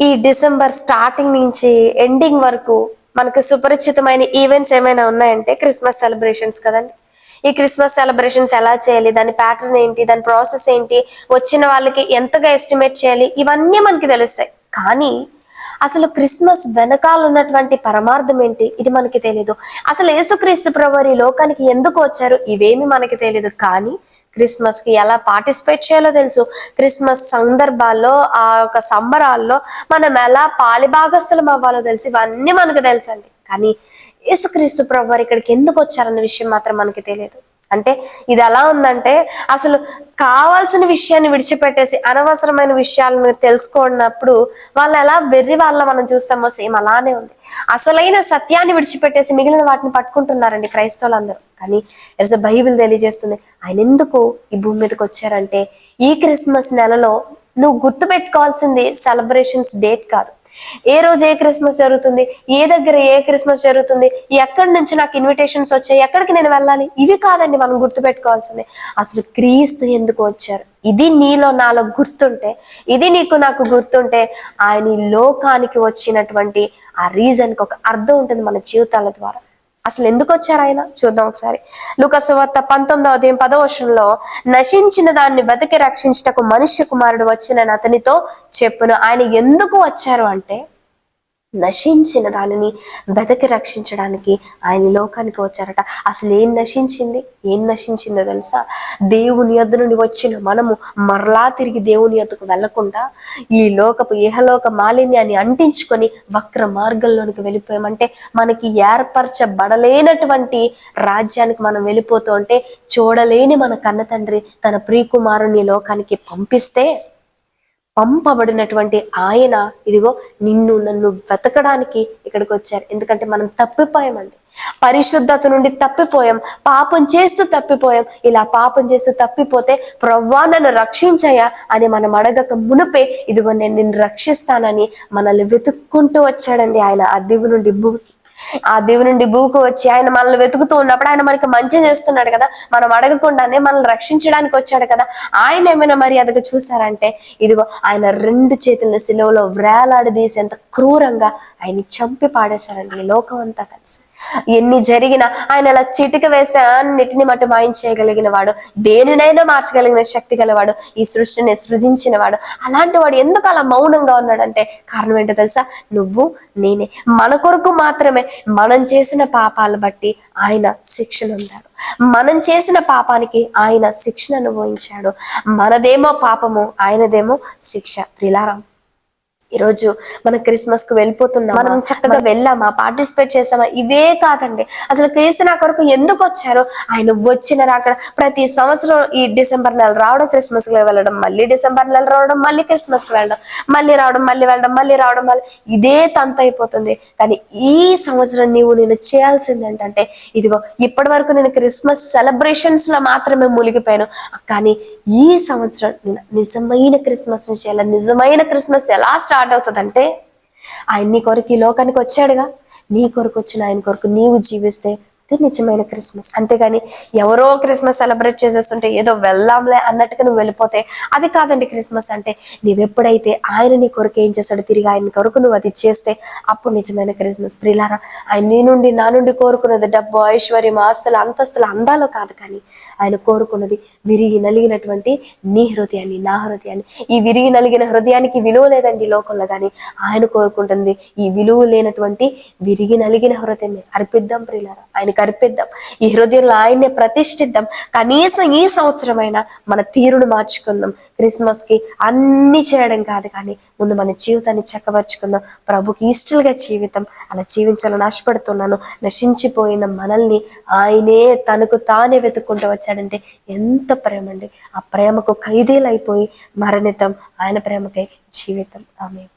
ఈ December starting నుంచి ending వరకు మనకు సుపరిచితమైన ఈవెంట్స్ ఏమైనా ఉన్నాయంటే క్రిస్మస్ సెలబ్రేషన్స్ కదండి. ఈ క్రిస్మస్ సెలబ్రేషన్స్ ఎలా చేయాలి, దాని ప్యాటర్న్ ఏంటి, దాని ప్రాసెస్ ఏంటి, వచ్చిన వాళ్ళకి ఎంతగా ఎస్టిమేట్ చేయాలి, ఇవన్నీ మనకి తెలుస్తాయి. కానీ అసలు క్రిస్మస్ వెనకాల ఉన్నటువంటి పరమార్థం ఏంటి, ఇది మనకి తెలీదు. అసలు యేసుక్రీస్తు ప్రభువారు ఈ లోకానికి ఎందుకు వచ్చారు, ఇవేమి మనకి తెలీదు. కానీ క్రిస్మస్ కి ఎలా పార్టిసిపేట్ చేయాలో తెలుసు. క్రిస్మస్ సందర్భాల్లో, ఆ యొక్క సంబరాల్లో మనం ఎలా పాలిభాగస్థలం అవ్వాలో తెలుసు. ఇవన్నీ మనకు తెలుసండి. కానీ యేసుక్రీస్తు ప్రభువారు ఇక్కడికి ఎందుకు వచ్చారన్న విషయం మాత్రం మనకి తెలియదు. అంటే ఇది ఎలా ఉందంటే, అసలు కావాల్సిన విషయాన్ని విడిచిపెట్టేసి అనవసరమైన విషయాలను తెలుసుకున్నప్పుడు వాళ్ళు ఎలా వెర్రి వాళ్ళ మనం చూస్తామో సేమ్ అలానే ఉంది. అసలైన సత్యాన్ని విడిచిపెట్టేసి మిగిలిన వాటిని పట్టుకుంటున్నారండి క్రైస్తవులందరూ. కానీ బైబిల్ తెలియజేస్తుంది ఆయన ఎందుకు ఈ భూమి మీదకి వచ్చారంటే, ఈ క్రిస్మస్ నెలలో నువ్వు గుర్తు పెట్టుకోవాల్సింది సెలబ్రేషన్స్ డేట్ కాదు. ఏ రోజు ఏ క్రిస్మస్ జరుగుతుంది, ఏ దగ్గర ఏ క్రిస్మస్ జరుగుతుంది, ఎక్కడి నుంచి నాకు ఇన్విటేషన్స్ వచ్చాయి, ఎక్కడికి నేను వెళ్ళాలి, ఇవి కాదండి మనం గుర్తుపెట్టుకోవాల్సింది. అసలు క్రీస్తు ఎందుకు వచ్చారు, ఇది నీలో నాలో గుర్తుంటే, ఇది నీకు నాకు గుర్తుంటే, ఆయన ఈ లోకానికి వచ్చినటువంటి ఆ రీజన్కి ఒక అర్థం ఉంటుంది మన జీవితాల ద్వారా. అసలు ఎందుకు వచ్చారు ఆయన చూద్దాం ఒకసారి. లూకా సువార్త 19:10 నశించిన దాన్ని బతికి రక్షించుటకు మనుష్య కుమారుడు వచ్చిన అతనితో చెప్పును. ఆయన ఎందుకు వచ్చారు అంటే, నశించిన దానిని బతికి రక్షించడానికి ఆయన లోకానికి వచ్చారట. అసలు ఏం నశించిందో తెలుసా? దేవుని యొద్ద నుండి వచ్చిన మనము మరలా తిరిగి దేవుని యొద్దకు వెళ్లకుండా ఈ లోకపు ఇహలోక మాలిన్యాన్ని అంటించుకొని వక్ర మార్గంలోనికి వెళ్ళిపోయామంటే, మనకి ఏర్పరచబడలేనటువంటి రాజ్యానికి మనం వెళ్ళిపోతూ ఉంటే, చూడలేని మన కన్న తండ్రి తన ప్రియకుమారుని లోకానికి పంపబడినటువంటి ఆయన ఇదిగో నిన్ను నన్ను వెతకడానికి ఇక్కడికి వచ్చారు. ఎందుకంటే మనం తప్పిపోయామండి, పరిశుద్ధత నుండి తప్పిపోయాం, పాపం చేస్తూ తప్పిపోయాం. ఇలా పాపం చేస్తూ తప్పిపోతే ప్రవ్వా నన్ను రక్షించయ్యా అని మనం అడగక మునిపే ఇదిగో నేను నిన్ను రక్షిస్తానని మనల్ని వెతుక్కుంటూ వచ్చాడండి ఆయన ఆ దేవుని నుండి భూమికి. ఆ దేవుని నుండి భూమికి వచ్చి ఆయన మనల్ని వెతుకుతూ ఉన్నప్పుడు ఆయన మనకి మంచి చేస్తున్నాడు కదా, మనం అడగకుండానే మనల్ని రక్షించడానికి వచ్చాడు కదా. ఆయన ఏమైనా మర్యాదగా చూసారంటే, ఇదిగో ఆయన 2 చేతులను సిలువలో వేలాడదీసి ఎంత క్రూరంగా ఆయన్ని చంపి పాడేశాడండి ఈ లోకం అంతా కలిసి. ఎన్ని జరిగినా ఆయన అలా చిటిక వేస్తే అన్నిటిని మటు మాయించేయగలిగిన వాడు, దేనినైనా మార్చగలిగిన శక్తి గలవాడు, ఈ సృష్టిని సృజించిన వాడు. అలాంటి వాడు ఎందుకు అలా మౌనంగా ఉన్నాడంటే కారణం ఏంటో తెలుసా? నువ్వు నేనే. మన కొరకు మాత్రమే మనం చేసిన పాపాలు బట్టి ఆయన శిక్షణ ఉన్నాడు. మనం చేసిన పాపానికి ఆయన శిక్షణ అనుభవించాడు. మనదేమో పాపము, ఆయనదేమో శిక్ష. ప్రిలారా, ఈరోజు మనం క్రిస్మస్ కు వెళ్ళిపోతున్నాం, మనం చక్కగా వెళ్ళామా, పార్టిసిపేట్ చేసామా, ఇవే కాదండి. అసలు క్రీస్తు నా కొరకు ఎందుకు వచ్చారు, ఆయన వచ్చిన అక్కడ ప్రతి సంవత్సరం ఈ డిసెంబర్ నెల రావడం, క్రిస్మస్ కి వెళ్ళడం, మళ్ళీ డిసెంబర్ నెల రావడం, మళ్ళీ క్రిస్మస్ కి వెళ్ళడం, మళ్ళీ రావడం, మళ్ళీ వెళ్ళడం, మళ్ళీ రావడం, మళ్ళీ ఇదే తంత అయిపోతుంది. కానీ ఈ సంవత్సరం నేను చేయాల్సింది ఏంటంటే, ఇదిగో ఇప్పటి వరకు నేను క్రిస్మస్ సెలబ్రేషన్స్ లో మాత్రమే మూలిగిపోయాను. కానీ ఈ సంవత్సరం నేను నిజమైన క్రిస్మస్ చేయాలి. నిజమైన క్రిస్మస్ ఎలా స్టార్ట్ అవుతుందంటే, ఆయన నీ కొరకు ఈ లోకానికి వచ్చాడుగా, నీ కొరకు వచ్చిన ఆయన కొరకు నీవు జీవిస్తే అది నిజమైన క్రిస్మస్. అంతేగాని ఎవరో క్రిస్మస్ సెలబ్రేట్ చేసేస్తుంటే ఏదో వెళ్దాంలే అన్నట్టుగా నువ్వు వెళ్ళిపోతే అది కాదండి క్రిస్మస్ అంటే. నీవెప్పుడైతే ఆయన నీ కొరకు ఏం చేశాడు, తిరిగి ఆయన కొరకు నువ్వు అది చేస్తే అప్పుడు నిజమైన క్రిస్మస్. ప్రియులారా, ఆయన నీ నుండి నా నుండి కోరుకున్నది డబ్బు, ఐశ్వర్యం, ఆస్తులు, అంతస్తులు, అందాలు కాదు. కానీ ఆయన కోరుకున్నది విరిగి నలిగినటువంటి నీ హృదయాన్ని, నా హృదయాన్ని. ఈ విరిగి నలిగిన హృదయానికి విలువ లేదండి లోకంలో, కానీ ఆయన కోరుకుంటుంది ఈ విలువ లేనటువంటి విరిగి నలిగిన హృదయాన్ని అర్పిద్దాం. ప్రియులారా, ఆయనకి అర్పిద్దాం. ఈ హృదయంలో ఆయన్నే ప్రతిష్ఠిద్దాం. కనీసం ఈ సంవత్సరమైనా మన తీరును మార్చుకుందాం. క్రిస్మస్ కి అన్ని చేయడం కాదు, కానీ ముందు మన జీవితాన్ని చక్కబరుచుకుందాం. ప్రభుకి ఇష్టలుగా జీవితం అలా జీవించాలని ఆశపడుతున్నాను. నశించిపోయిన మనల్ని ఆయనే తనకు తానే వెతుక్కుంటూ వచ్చాడంటే ఎంత ప్రేమ అండి. ఆ ప్రేమకు ఖైదీలైపోయి మరణితం, ఆయన ప్రేమకై జీవితం. ఆమేన్.